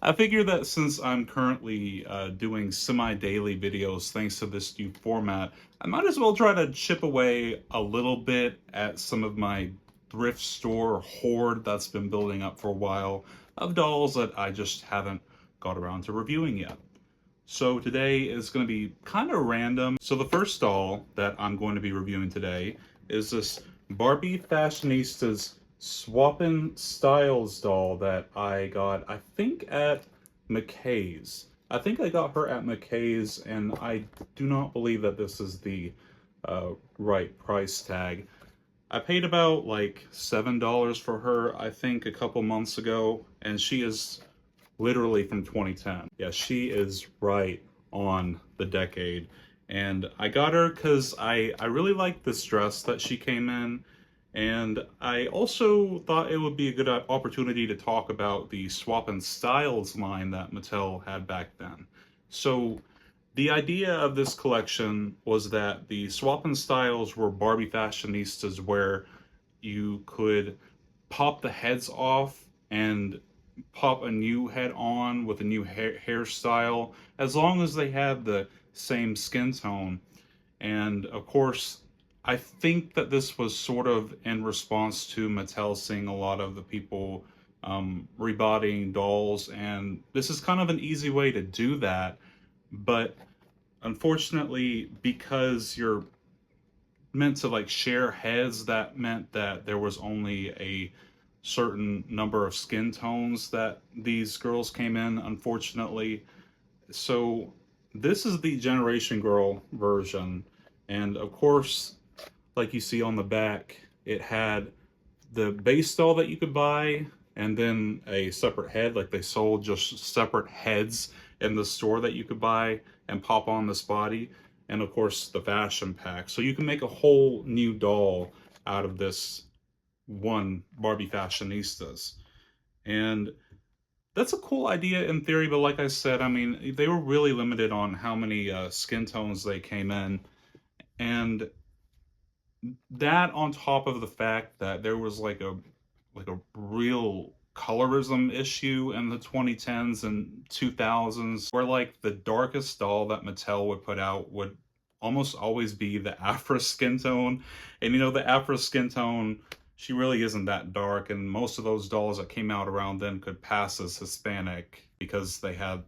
I figure that since I'm currently doing semi-daily videos thanks to this new format, I might as well try to chip away a little bit at some of my thrift store hoard that's been building up for a while of dolls that I just haven't got around to reviewing yet. So today is going to be kind of random. So the first doll that I'm going to be reviewing today is this Barbie Fashionistas Swappin' Styles doll that I got, I think, at McKay's. I think I got her at McKay's, and I do not believe that this is the right price tag. I paid about like $7 for her, I think, a couple months ago, and she is literally from 2010. Yeah, she is right on the decade. And I got her because I really liked this dress that she came in. And I also thought it would be a good opportunity to talk about the Swap and Styles line that Mattel had back then. So the idea of this collection was that the Swap and Styles were Barbie fashionistas where you could pop the heads off and pop a new head on with a new hairstyle as long as they had the same skin tone. And of course, I think that this was sort of in response to Mattel seeing a lot of the people rebodying dolls, and this is kind of an easy way to do that. But unfortunately, because you're meant to like share heads, that meant that there was only a certain number of skin tones that these girls came in, unfortunately. So this is the Generation Girl version, and of course, like you see on the back, it had the base doll that you could buy and then a separate head. Like they sold just separate heads in the store that you could buy and pop on this body, and of course the fashion pack. So you can make a whole new doll out of this one Barbie Fashionistas. And that's a cool idea in theory, but like I said, I mean, they were really limited on how many skin tones they came in. And that on top of the fact that there was like a real colorism issue in the 2010s and 2000s where like the darkest doll that Mattel would put out would almost always be the Afro skin tone. And you know, the Afro skin tone, she really isn't that dark, and most of those dolls that came out around then could pass as Hispanic because they had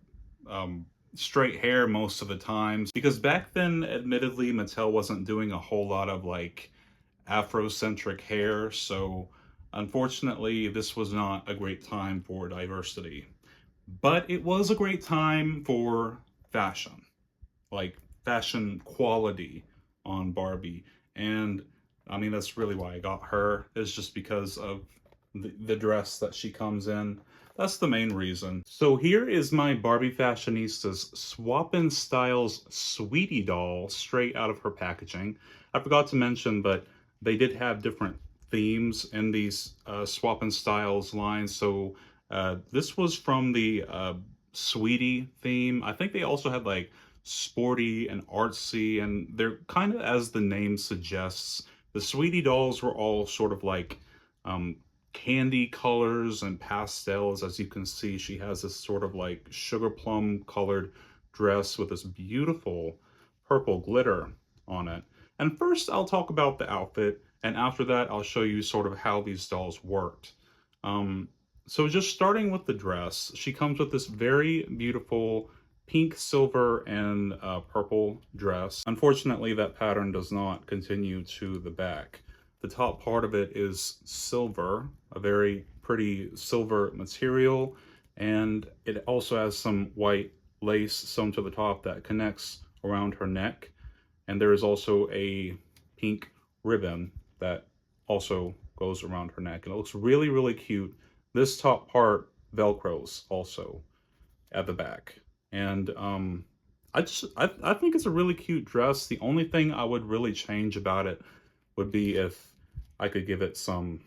straight hair most of the times. Because back then, admittedly, Mattel wasn't doing a whole lot of like Afrocentric hair, so unfortunately, this was not a great time for diversity. But it was a great time for fashion, like fashion quality on Barbie. And I mean, that's really why I got her, is just because of the dress that she comes in. That's the main reason. So here is my Barbie Fashionistas Swappin' Styles Sweetie doll straight out of her packaging. I forgot to mention, but they did have different themes in these Swappin' Styles lines. So this was from the Sweetie theme. I think they also had like sporty and artsy, and they're kind of, as the name suggests, the Sweetie dolls were all sort of like candy colors and pastels. As you can see, she has this sort of like sugar plum colored dress with this beautiful purple glitter on it. And first I'll talk about the outfit, and after that I'll show you sort of how these dolls worked. So just starting with the dress, she comes with this very beautiful pink, silver, and purple dress. Unfortunately, that pattern does not continue to the back. The top part of it is silver, a very pretty silver material, and it also has some white lace sewn to the top that connects around her neck. And there is also a pink ribbon that also goes around her neck. And it looks really, really cute. This top part velcros also at the back. And I think it's a really cute dress. The only thing I would really change about it would be if I could give it some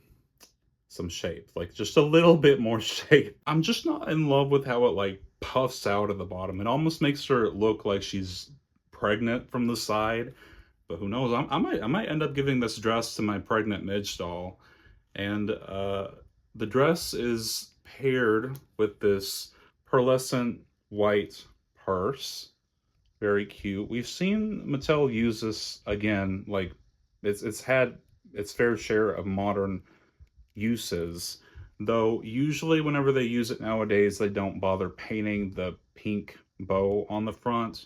shape, like just a little bit more shape. I'm just not in love with how it like puffs out at the bottom. It almost makes her look like she's pregnant from the side, but who knows? I might end up giving this dress to my pregnant Midge doll. And the dress is paired with this pearlescent white purse. Very cute. We've seen Mattel use this again, like it's had its fair share of modern uses, though usually whenever they use it nowadays, they don't bother painting the pink bow on the front.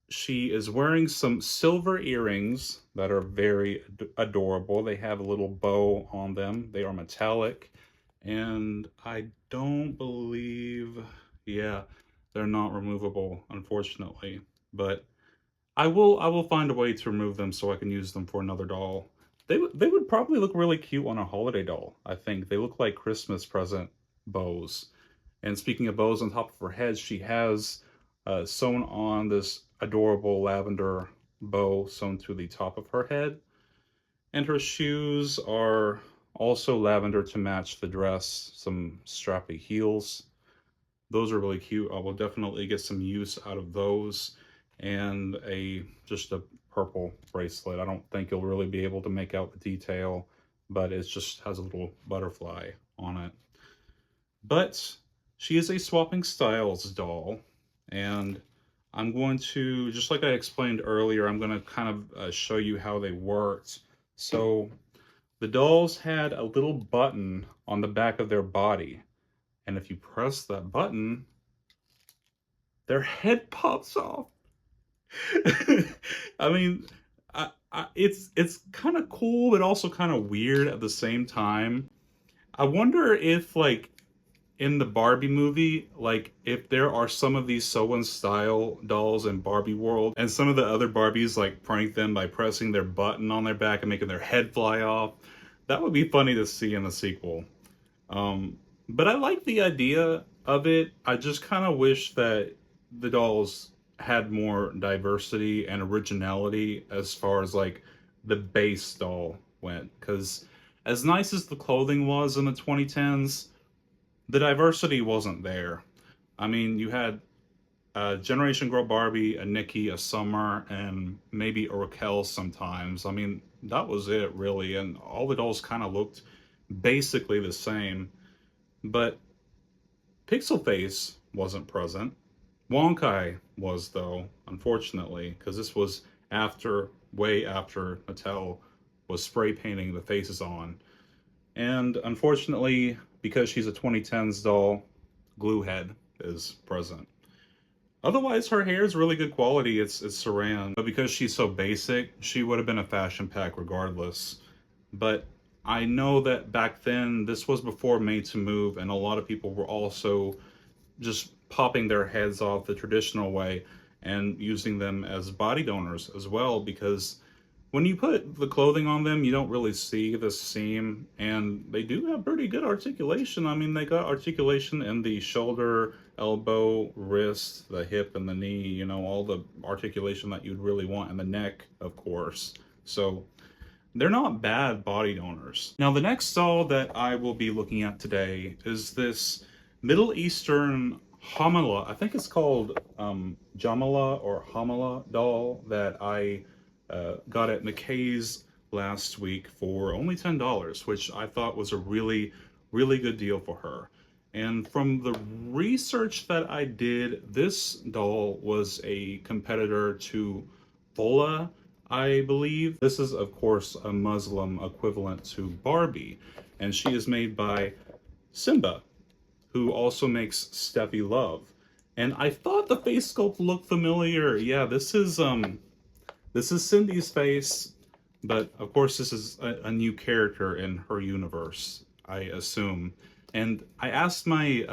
She is wearing some silver earrings that are very adorable. They have a little bow on them. They are metallic, and I don't believe, yeah, they're not removable, unfortunately. But I will find a way to remove them so I can use them for another doll. They would probably look really cute on a holiday doll, I think. They look like Christmas present bows. And speaking of bows on top of her head, she has sewn on this adorable lavender bow sewn to the top of her head. And her shoes are also lavender to match the dress, some strappy heels. Those are really cute. I will definitely get some use out of those. And just a purple bracelet. I don't think you'll really be able to make out the detail, but it just has a little butterfly on it. But she is a Swapping Styles doll, and I'm going to, just like I explained earlier, I'm going to kind of show you how they worked. So the dolls had a little button on the back of their body, and if you press that button, their head pops off. I mean, it's kind of cool, but also kind of weird at the same time. I wonder if, like, in the Barbie movie, like, if there are some of these sew-in style dolls in Barbie world, and some of the other Barbies, like, prank them by pressing their button on their back and making their head fly off. That would be funny to see in the sequel. But I like the idea of it. I just kind of wish that the dolls had more diversity and originality as far as, like, the base doll went. Because as nice as the clothing was in the 2010s, the diversity wasn't there. I mean, you had a Generation Girl Barbie, a Nikki, a Summer, and maybe a Raquel sometimes. I mean, that was it, really. And all the dolls kind of looked basically the same. But Pixel Face wasn't present. Wonkai was, though, unfortunately, because this was way after Mattel was spray painting the faces on. And unfortunately, because she's a 2010s doll, Gluehead is present. Otherwise, her hair is really good quality. It's saran. But because she's so basic, she would have been a fashion pack regardless. But I know that back then, this was before Made to Move, and a lot of people were also just popping their heads off the traditional way and using them as body donors as well, because when you put the clothing on them, you don't really see the seam, and they do have pretty good articulation. I mean, they got articulation in the shoulder, elbow, wrist, the hip, and the knee, you know, all the articulation that you'd really want, and the neck, of course. So they're not bad body donors. Now, the next doll that I will be looking at today is this Middle Eastern Hamala. I think it's called Jamala or Hamala doll that I got at McKay's last week for only $10, which I thought was a really, really good deal for her. And from the research that I did, this doll was a competitor to Vola, I believe. This is, of course, a Muslim equivalent to Barbie, and she is made by Simba, who also makes Steffi Love. And I thought the face sculpt looked familiar. Yeah, this is Cindy's face, but of course this is a new character in her universe, I assume. And I asked my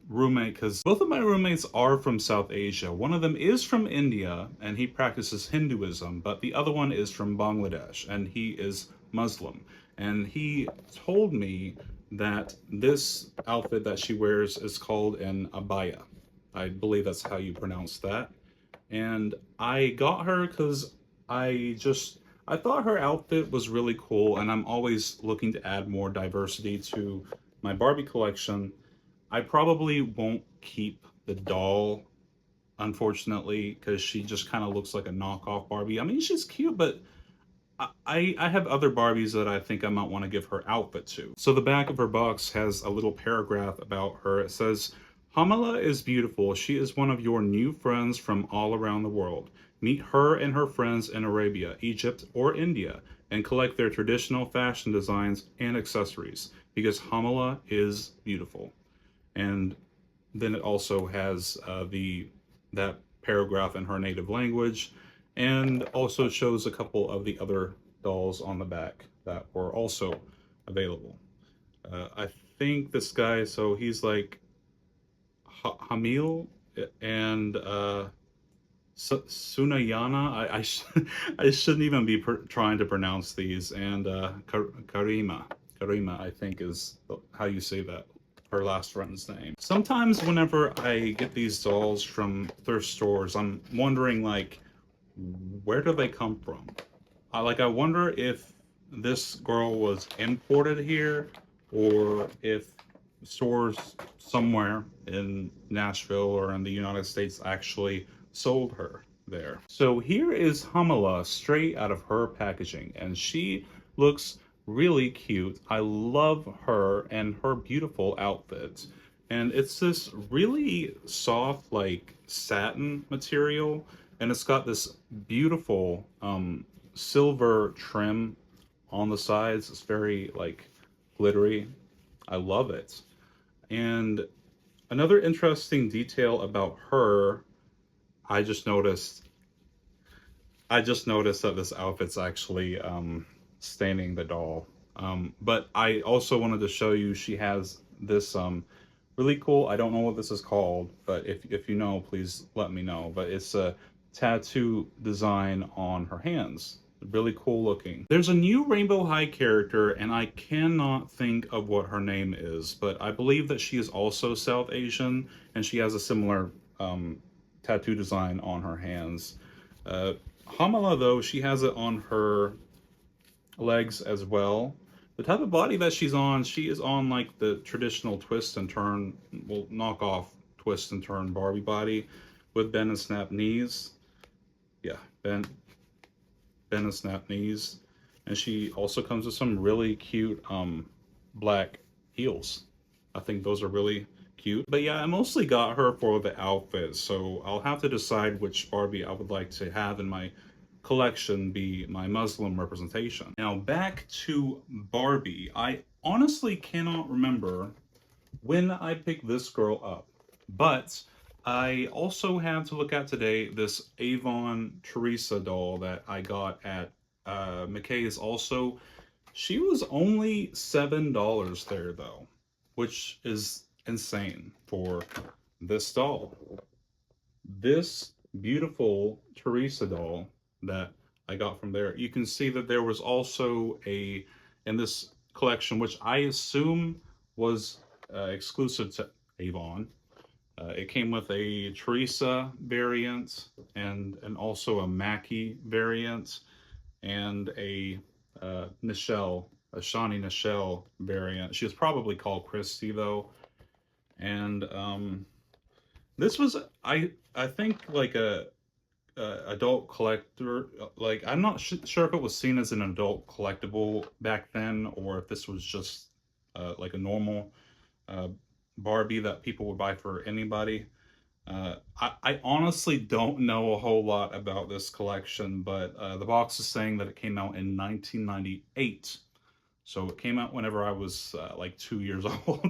roommate, because both of my roommates are from South Asia. One of them is from India, and he practices Hinduism, but the other one is from Bangladesh, and he is Muslim. And he told me that this outfit that she wears is called an abaya. I believe that's how you pronounce that. And I got her because I thought her outfit was really cool, and I'm always looking to add more diversity to my Barbie collection. I probably won't keep the doll, unfortunately, because she just kind of looks like a knockoff Barbie. I mean, she's cute, but I have other Barbies that I think I might want to give her outfit to. So the back of her box has a little paragraph about her. It says, Hamala is beautiful. She is one of your new friends from all around the world. Meet her and her friends in Arabia, Egypt, or India, and collect their traditional fashion designs and accessories, because Hamala is beautiful. And then it also has that paragraph in her native language, and also shows a couple of the other dolls on the back that were also available. I think this guy, so he's like Hamil and Sunayana. I shouldn't even be trying to pronounce these. And Karima, I think is how you say that. Her last friend's name. Sometimes whenever I get these dolls from thrift stores, I'm wondering like, where do they come from? I wonder if this girl was imported here, or if stores somewhere in Nashville or in the United States actually sold her there. So here is Hamala straight out of her packaging, and she looks really cute. I love her and her beautiful outfit. And it's this really soft, like satin material, and it's got this beautiful silver trim on the sides. It's very like glittery. I love it. And another interesting detail about her, I just noticed that this outfit's actually staining the doll. But I also wanted to show you, she has this really cool, I don't know what this is called, but if you know, please let me know. But it's a tattoo design on her hands. Really cool looking. There's a new Rainbow High character, and I cannot think of what her name is, but I believe that she is also South Asian, and she has a similar tattoo design on her hands. Hamala, though, she has it on her legs as well. The type of body that she's on, she is on like the traditional twist and turn, well, knock off twist and turn Barbie body with bend and snap knees. Yeah, bend and snap knees. And she also comes with some really cute black heels. I think those are really cute. But yeah, I mostly got her for the outfit, so I'll have to decide which Barbie I would like to have in my collection be my Muslim representation. Now back to Barbie. I honestly cannot remember when I picked this girl up, but I also have to look at today this Avon Teresa doll that I got at McKay's also. She was only $7 there though, which is insane for this doll. This beautiful Teresa doll that I got from there. You can see that there was also in this collection, which I assume was exclusive to Avon. It came with a Teresa variant and also a Mackie variant and a Nichelle, a Shawnee Nichelle variant. She was probably called Christy though. And this was, I think, like a adult collector. Like, I'm not sure if it was seen as an adult collectible back then, or if this was just like a normal Barbie that people would buy for anybody. I honestly don't know a whole lot about this collection, but the box is saying that it came out in 1998. So it came out whenever I was like 2 years old.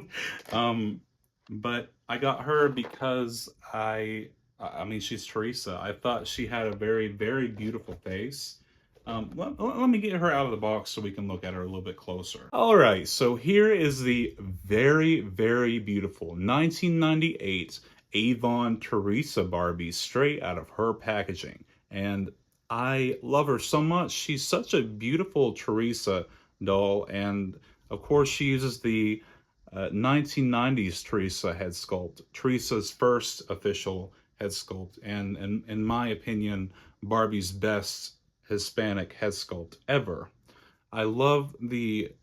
But I got her because I mean, she's Teresa. I thought she had a very, very beautiful face. Let me get her out of the box so we can look at her a little bit closer. All right, so here is the very, very beautiful 1998 Avon Teresa Barbie straight out of her packaging. And I love her so much. She's such a beautiful Teresa doll. And of course, she uses the 1990s Teresa head sculpt, Teresa's first official head sculpt, and in my opinion, Barbie's best Hispanic head sculpt ever. I love the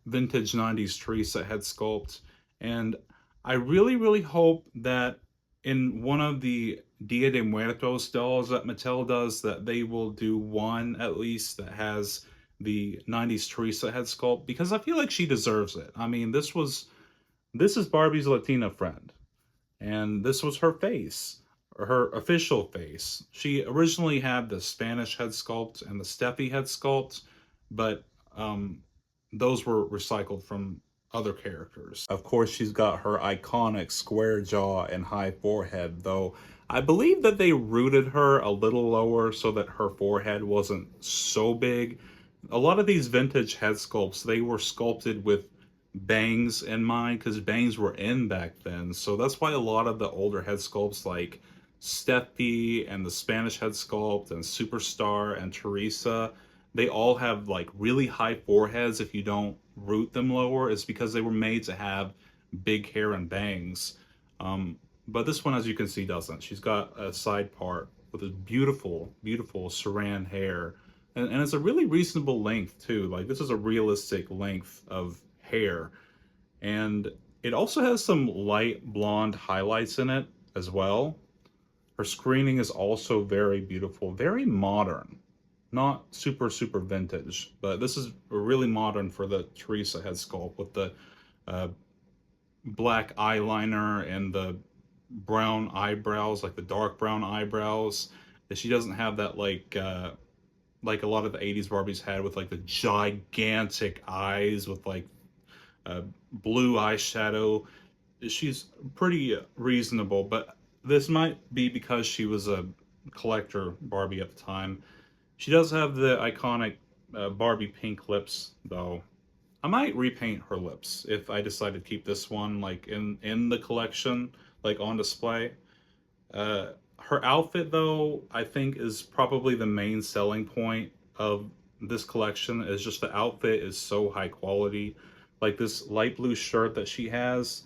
vintage 90s Teresa head sculpt, and I really, really hope that in one of the Dia de Muertos dolls that Mattel does, that they will do one at least that has the 90s Teresa head sculpt, because I feel like she deserves it. I mean, this is Barbie's Latina friend. And this was her face, or her official face. She originally had the Spanish head sculpt and the Steffi head sculpt, but um, those were recycled from other characters. Of course, she's got her iconic square jaw and high forehead, though I believe that they rooted her a little lower so that her forehead wasn't so big. A lot of these vintage head sculpts, they were sculpted with bangs in mind because bangs were in back then. So that's why a lot of the older head sculpts like Steffi and the Spanish head sculpt and Superstar and Teresa, they all have like really high foreheads if you don't root them lower. It's because they were made to have big hair and bangs. But this one, as you can see, doesn't. She's got a side part with this beautiful, beautiful Saran hair. And it's a really reasonable length too. Like this is a realistic length of hair. And it also has some light blonde highlights in it as well. Her screening is also very beautiful, very modern. Not super, super vintage, but this is really modern for the Teresa head sculpt with the uh, black eyeliner and the brown eyebrows, like the dark brown eyebrows. That she doesn't have that like a lot of the 80s Barbies had with like the gigantic eyes with like blue eyeshadow. She's pretty reasonable, but this might be because she was a collector Barbie at the time. She does have the iconic Barbie pink lips, though. I might repaint her lips if I decide to keep this one like in the collection, like on display. Her outfit, though, I think is probably the main selling point of this collection. Is just the outfit is so high quality. Like this light blue shirt that she has,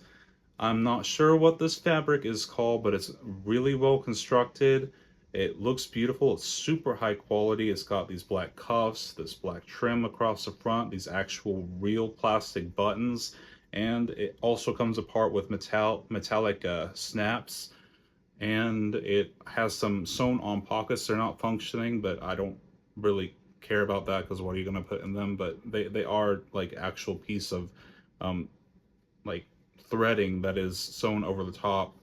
I'm not sure what this fabric is called, but it's really well constructed. It looks beautiful. It's super high quality. It's got these black cuffs, this black trim across the front, these actual real plastic buttons, and it also comes apart with metallic snaps. And it has some sewn on pockets. They're not functioning, but I don't really care about that because what are you going to put in them? But they are like actual piece of um, like threading that is sewn over the top.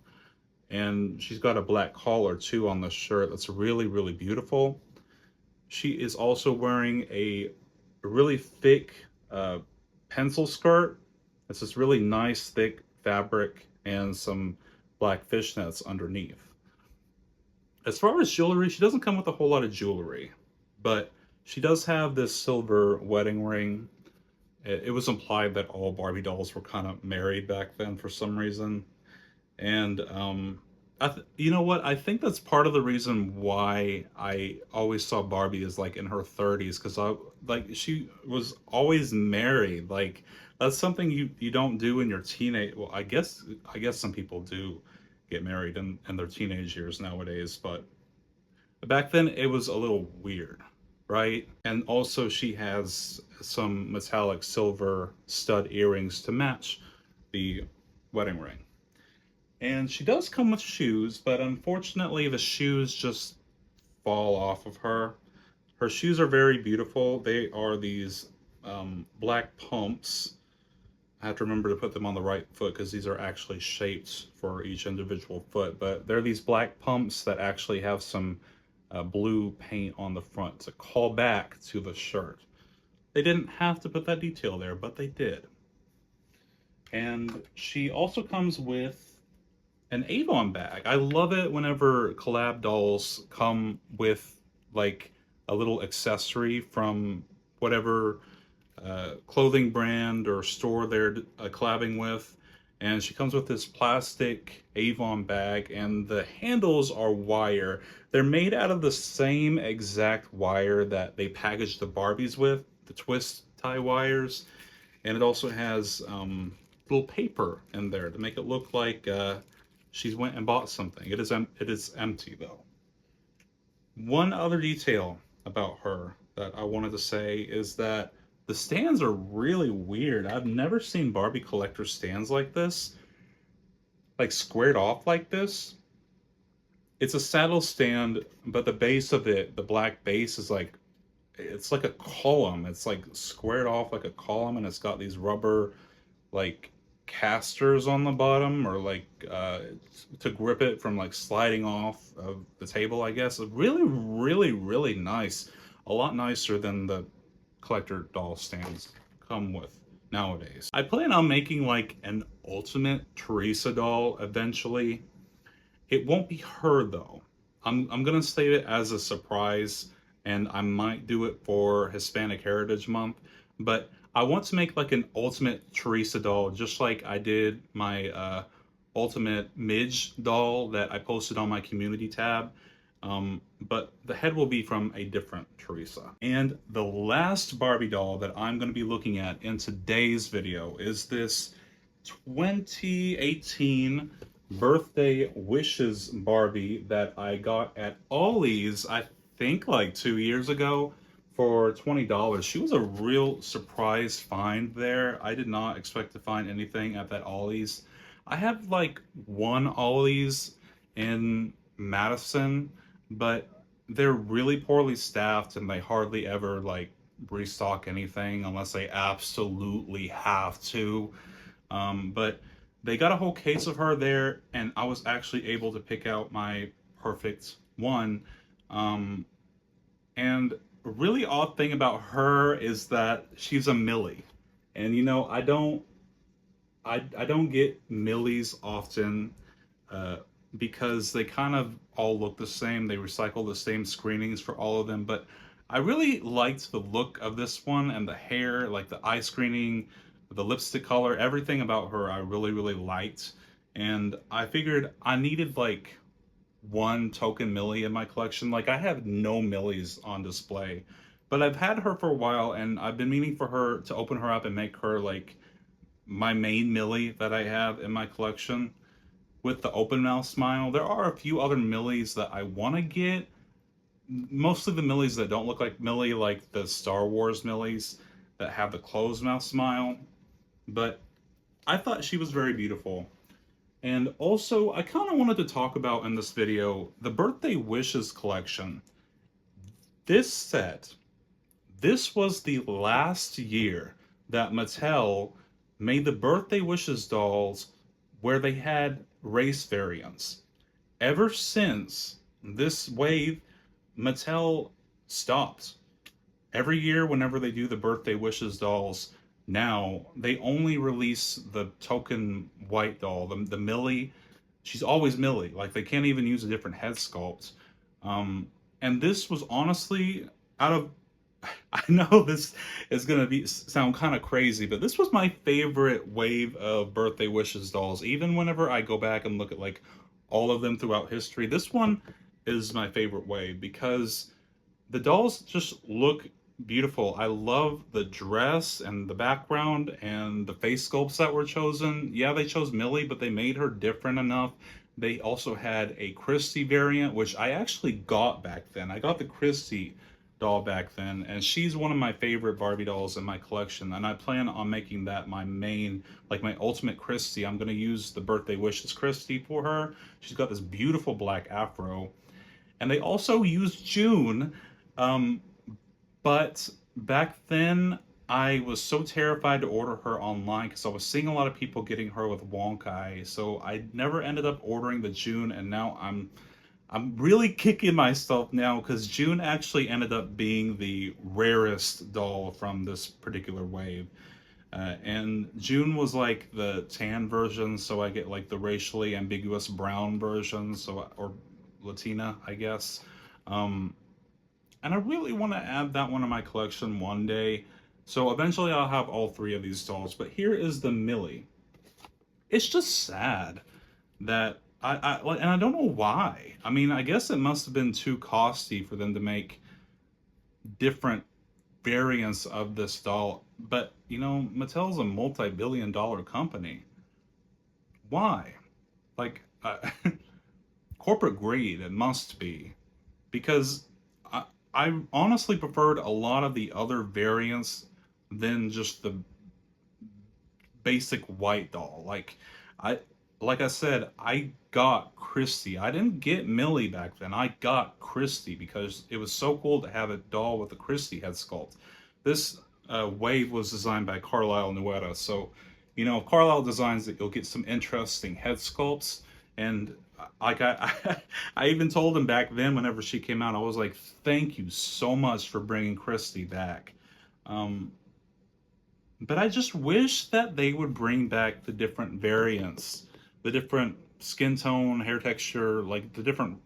And she's got a black collar too on the shirt that's really, really beautiful. She is also wearing a really thick pencil skirt. It's this really nice thick fabric and some black fishnets underneath. As far as jewelry, she doesn't come with a whole lot of jewelry, but she does have this silver wedding ring. It was implied that all Barbie dolls were kind of married back then for some reason. And you know what? I think that's part of the reason why I always saw Barbie as like in her 30s, because I like she was always married. Like that's something you don't do in your teenage. Well, I guess some people do get married in their teenage years nowadays, but back then it was a little weird, right? And also she has some metallic silver stud earrings to match the wedding ring. And she does come with shoes, but unfortunately the shoes just fall off of her. Her shoes are very beautiful. They are these black pumps. I have to remember to put them on the right foot because these are actually shaped for each individual foot. But they're these black pumps that actually have some blue paint on the front to call back to the shirt. They didn't have to put that detail there, but they did. And she also comes with an Avon bag. I love it whenever collab dolls come with like a little accessory from whatever clothing brand or store they're collabing with. And she comes with this plastic Avon bag, and the handles are wire. They're made out of the same exact wire that they packaged the Barbies with, the twist tie wires. And it also has little paper in there to make it look like she's went and bought something. It is empty though. One other detail about her that I wanted to say is that the stands are really weird. I've never seen Barbie collector stands like this, like squared off like this. It's a saddle stand, but the base of it, the black base is like, it's like a column. It's like squared off like a column, and it's got these rubber like casters on the bottom, or like to grip it from like sliding off of the table, I guess. Really, really, really nice. A lot nicer than the collector doll stands come with nowadays. I plan on making like an ultimate Teresa doll eventually. It won't be her though. I'm gonna save it as a surprise, and I might do it for Hispanic Heritage Month. But I want to make like an ultimate Teresa doll, just like I did my ultimate Midge doll that I posted on my community tab. But the head will be from a different Teresa. And the last Barbie doll that I'm going to be looking at in today's video is this 2018 birthday wishes Barbie that I got at Ollie's, I think like 2 years ago, for $20. She was a real surprise find there. I did not expect to find anything at that Ollie's. I have like one Ollie's in Madison, but they're really poorly staffed and they hardly ever like restock anything unless they absolutely have to. But they got a whole case of her there, and I was actually able to pick out my perfect one. And a really odd thing about her is that she's a Millie. And you know, I don't get Millies often, because they kind of all look the same. They recycle the same screenings for all of them, but I really liked the look of this one and the hair, like the eye screening, the lipstick color, everything about her I really, really liked. And I figured I needed like one token Millie in my collection. Like, I have no Millies on display, but I've had her for a while, and I've been meaning for her to open her up and make her like my main Millie that I have in my collection with the open mouth smile. There are a few other Millies that I want to get, mostly the Millies that don't look like Millie, like the Star Wars Millies that have the closed mouth smile. But I thought she was very beautiful. And also, I kind of wanted to talk about in this video the Birthday Wishes collection. This set, this was the last year that Mattel made the Birthday Wishes dolls where they had race variants. Ever since this wave, Mattel stopped. Every year, whenever they do the Birthday Wishes dolls, now they only release the token white doll, the Millie. She's always Millie. Like, they can't even use a different head sculpt. And this was honestly out of, I know this is gonna sound kind of crazy, but this was my favorite wave of Birthday Wishes dolls. Even whenever I go back and look at like all of them throughout history, this one is my favorite wave because the dolls just look beautiful. I love the dress and the background and the face sculpts that were chosen. Yeah, they chose Millie, but they made her different enough. They also had a Christy variant, which I actually got back then. I got the Christy doll back then, and she's one of my favorite Barbie dolls in my collection, and I plan on making that my main, like my ultimate Christy. I'm going to use the Birthday Wishes Christy for her. She's got this beautiful black afro. And they also used June, but back then I was so terrified to order her online because I was seeing a lot of people getting her with wonk eye, so I never ended up ordering the June, and now I'm really kicking myself now because June actually ended up being the rarest doll from this particular wave. And June was like the tan version, so I get like the racially ambiguous brown version, so, or Latina, I guess. And I really want to add that one to my collection one day. So eventually I'll have all three of these dolls. But here is the Millie. It's just sad that and I don't know why. I mean, I guess it must have been too costly for them to make different variants of this doll. But, you know, Mattel's a multi-billion-dollar company. Why? Like, corporate greed, it must be. Because I honestly preferred a lot of the other variants than just the basic white doll. Like I said, I got Christy. I didn't get Millie back then. I got Christy because it was so cool to have a doll with a Christy head sculpt. This wave was designed by Carlisle Nuera, so You know, Carlisle designs that you'll get some interesting head sculpts. And like I even told him back then, whenever she came out, I was like, thank you so much for bringing Christy back. Um, but I just wish that they would bring back the different variants, the different skin tone, hair texture, like the different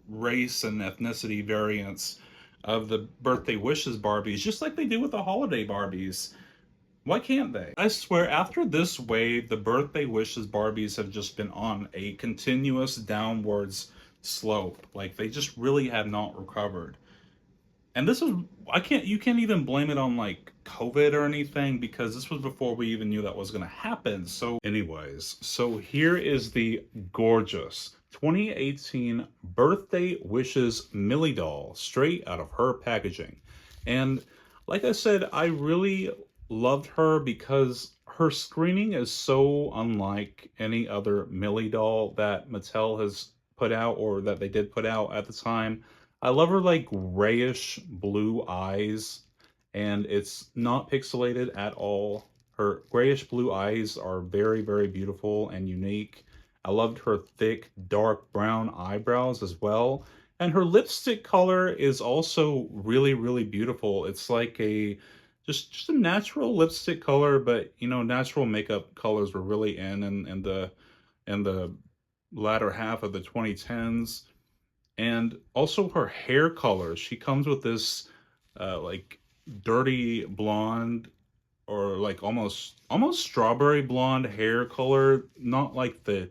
race and ethnicity variants of the birthday wishes Barbies, just like they do with the holiday Barbies. Why can't they? I swear, after this wave, the birthday wishes Barbies have just been on a continuous downwards slope. Like, they just really have not recovered. And this was, you can't even blame it on like COVID or anything, because this was before we even knew that was going to happen. So anyways, so here is the gorgeous 2018 Birthday Wishes Millie doll, straight out of her packaging. And like I said, I really loved her because her screening is so unlike any other Millie doll that Mattel has put out, or that they did put out at the time. I love her like grayish blue eyes, and it's not pixelated at all. Her grayish blue eyes are very, very beautiful and unique. I loved her thick, dark brown eyebrows as well. And her lipstick color is also really, really beautiful. It's like a just a natural lipstick color, but you know, natural makeup colors were really in the latter half of the 2010s. And also her hair color. She comes with this like dirty blonde, or like almost strawberry blonde hair color, not like the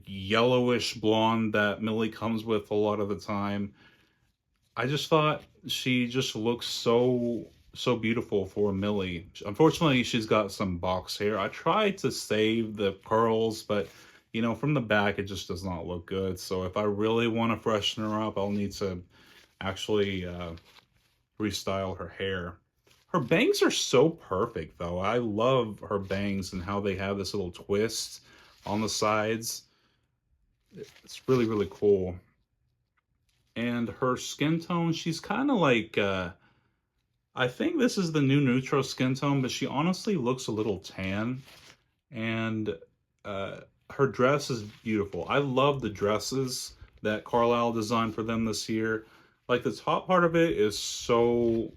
yellowish blonde that Millie comes with a lot of the time. I just thought she just looks so beautiful for Millie. Unfortunately, she's got some box hair. I tried to save the curls, but you know, from the back it just does not look good. So if I really want to freshen her up, I'll need to actually restyle her hair. Her bangs are so perfect though. I love her bangs and how they have this little twist on the sides. It's really, really cool. And her skin tone, she's kind of like I think this is the new neutral skin tone, but she honestly looks a little tan. And uh, her dress is beautiful. I love the dresses that Carlisle designed for them this year. Like, the top part of it is so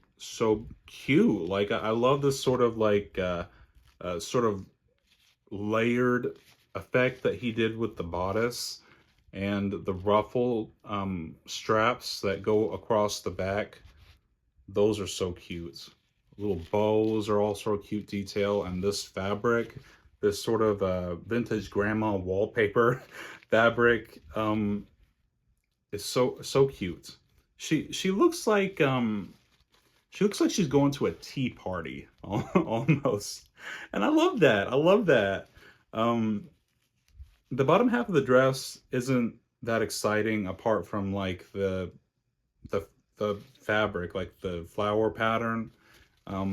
cute. Like, I love this sort of like sort of layered effect that he did with the bodice, and the ruffle straps that go across the back. Those are so cute. Little bows are also a cute detail, and this fabric, this sort of vintage grandma wallpaper fabric, is so cute. She looks like she's going to a tea party almost, and I love that. I love that. Um, the bottom half of the dress isn't that exciting, apart from like the the fabric, like the flower pattern.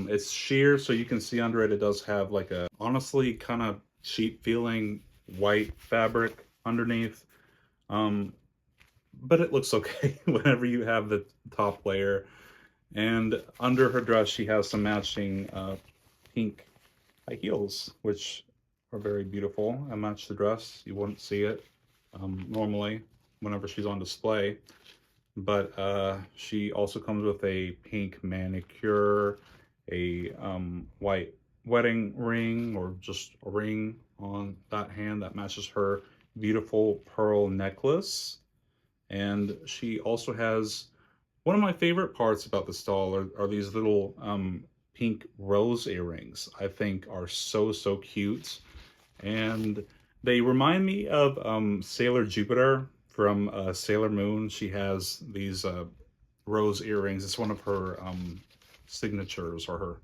It's sheer, so you can see under it. It does have like a honestly kind of cheap feeling white fabric underneath. Um, but it looks okay whenever you have the top layer. And under her dress, she has some matching pink high heels, which are very beautiful and match the dress. You wouldn't see it normally whenever she's on display. But she also comes with a pink manicure, a white wedding ring, or just a ring on that hand that matches her beautiful pearl necklace. And she also has, one of my favorite parts about this doll are these little pink rose earrings. I think are so cute. And they remind me of Sailor Jupiter from Sailor Moon. She has these rose earrings. It's one of her signatures, or her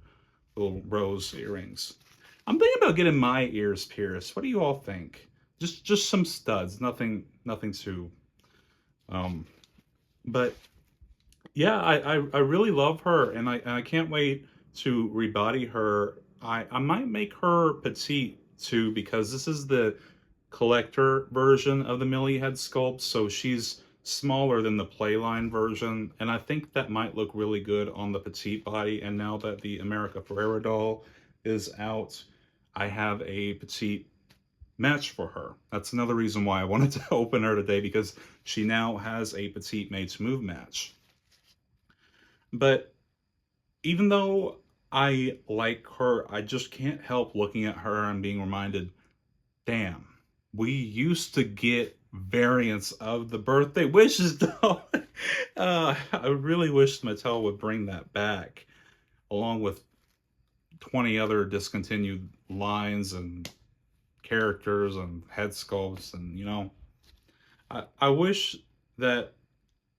little rose earrings. I'm thinking about getting my ears pierced. What do you all think? Just some studs, nothing too. Um, but yeah, I really love her, and I can't wait to rebody her. I might make her petite too, because this is the collector version of the Millie head sculpt, so she's smaller than the playline version, and I think that might look really good on the petite body. And now that the America Ferrera doll is out, I have a petite match for her. That's another reason why I wanted to open her today, because she now has a petite made to move match. But even though I like her, I just can't help looking at her and being reminded, damn, we used to get variants of the birthday wishes doll. I really wish Mattel would bring that back, along with 20 other discontinued lines and characters and head sculpts. And, you know, I wish that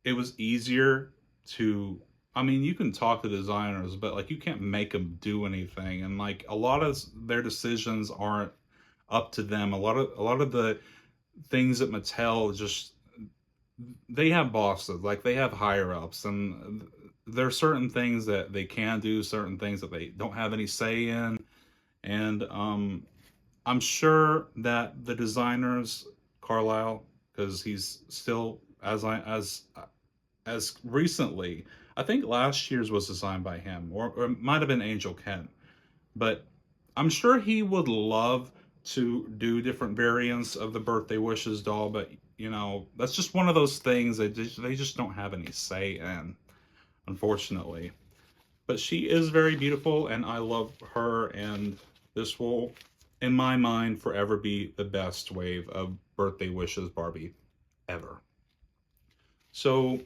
it was easier to, I mean, you can talk to designers, but like you can't make them do anything. And like a lot of their decisions aren't up to them. A lot of the things at Mattel, just they have bosses, like they have higher ups, and there are certain things that they can do, certain things that they don't have any say in. And I'm sure that the designers, Carlisle, because he's still, as recently, I think last year's was designed by him, or it might have been Angel Kent, but I'm sure he would love to do different variants of the birthday wishes doll. But you know, that's just one of those things that they just don't have any say in, unfortunately. But she is very beautiful, and I love her, and this will, in my mind, forever be the best wave of birthday wishes Barbie ever. So,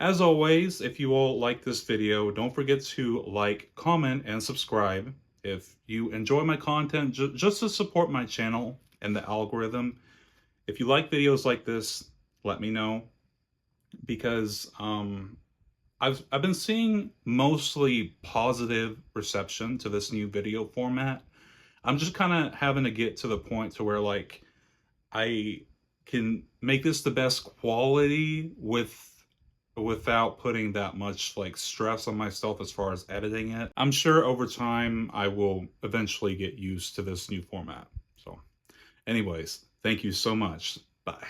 as always, if you all like this video, don't forget to like, comment, and subscribe. If you enjoy my content, just to support my channel and the algorithm. If you like videos like this, let me know, because I've been seeing mostly positive reception to this new video format. I'm just kind of having to get to the point to where like I can make this the best quality without putting that much like stress on myself as far as editing it. I'm sure over time I will eventually get used to this new format. So anyways, thank you so much. Bye.